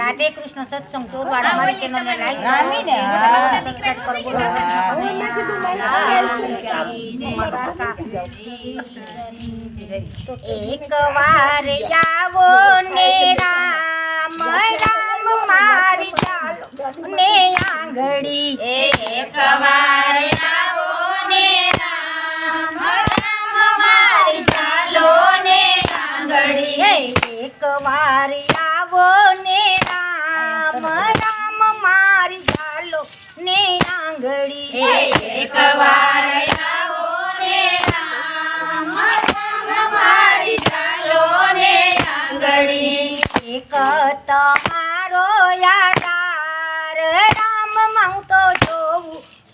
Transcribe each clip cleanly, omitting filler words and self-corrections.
રાધે કૃષ્ણ સત્સંગ ચોરવાડ મારી ચેનલ ને લાઈક રામીને, એક વાર આવો ને રામ રામ મારી ચાલો ને આંગળી એક વાર આવો ને રામ રામ મારી ચાલો ને આંગળી એક વાર આવો ને રામ રામ મારી ચાલો ને આંગળી એક વાર આવો ને રામ રામ મારી ચાલો ને આંગળી એક તમારો યાદાર રામ માંગતો જોઉં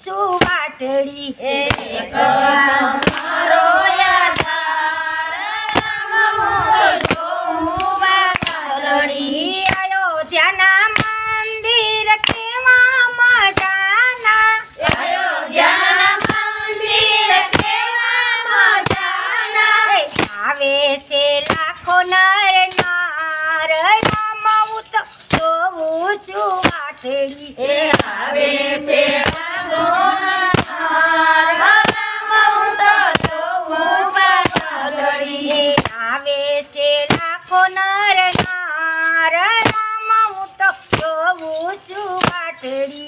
છું વાટડી એક મારો યાદાર રામ માંગતો જોઉં વાટડી અયોધ્યાના મંદિર કેવા મજાના અયોધ્યાના મંદિર કેવા મજાના આવે છે લાખો નર નાર રામ હું તો જોઉં છું વાટડી આવે છે આવે છે લાખો નર નાર રામ હું તો જોઉં છું વાટડી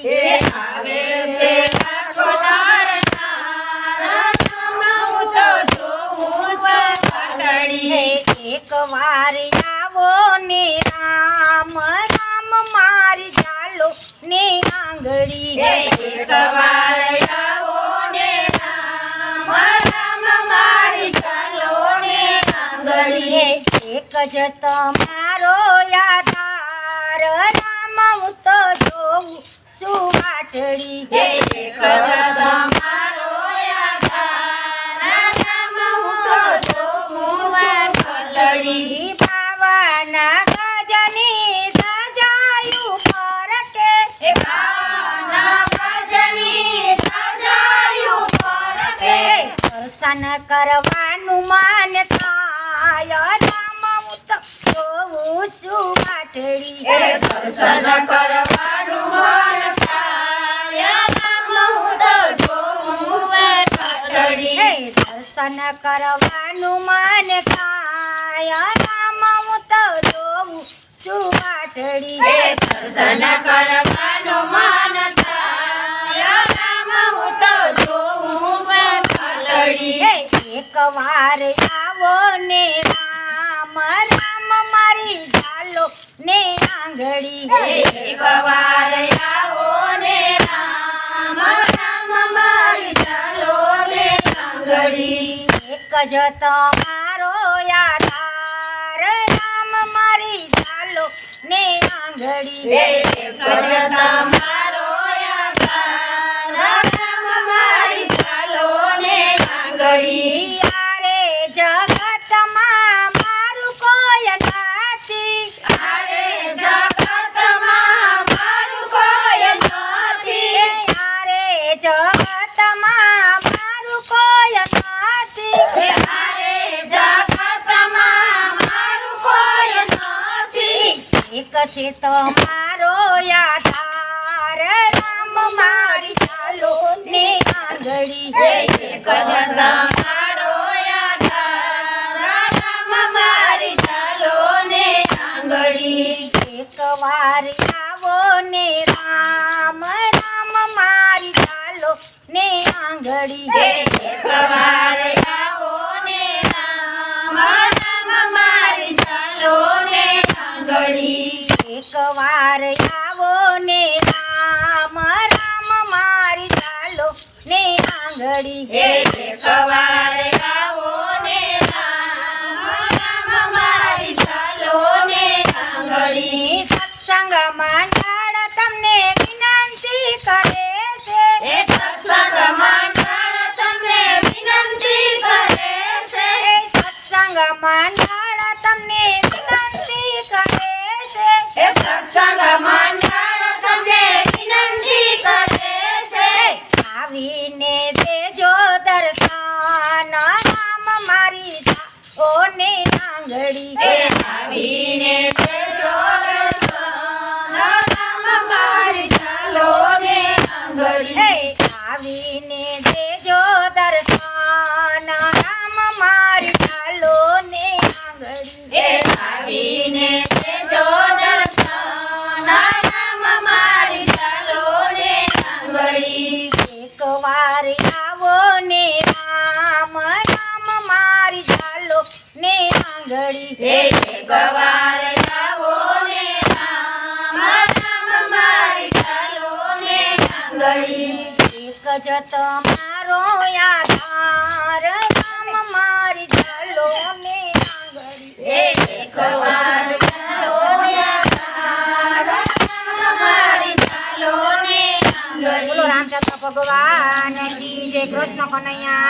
એક વાર આવો ને રામ રામ મારી ચાલો ને આંગળી એક જ તમારો યાદાર રામ હું તો જોઉં છું વાટડી બાવાના ગજની સજાયું પર કે દર્શન કરવાનું મન થાય રામ હું તો જોઉં છું વાટડી દર્શન કરવાનું મન થાય રામ હું તો જોઉં છું વાટડી એક વાર આવો ને રામ રામ મારી ચાલો ને આંગળી એક જ તમારો યાદાર રામ મારી ચાલો ને આંગળી યારે જગતમાં મારું કોઈ નથી યારે જગતમાં મારું કોઈ નથી એક છે તમારો યાદાર રામ મારી ચાલો ને આંગળી એક વાર આવો ને રામ રામ મારી ચાલો ને આંગળી એક વાર આવો ને રામ રામ મારી ચાલો ને આંગળી સત્સંગ મંડળ તમને વિનંતી કરે છે સત્સંગ મંડળ તમને વિનંતી કરે છે આવીને દેજો દર્શન રામ મારી ઓને આંગળી આવીને દેજો દર્શન આંગળી ગવાર ગાવો ને રામ રામ મારી ચાલો ને આંગળી એક જ તમારો આધાર રામ મારી ચાલો ને આંગળી ગવાર ચાલો ને આધાર રામ મારી ચાલો ને બોલો આંગળી રામચંદ્ર ભગવાન કી જય કૃષ્ણ કનૈયા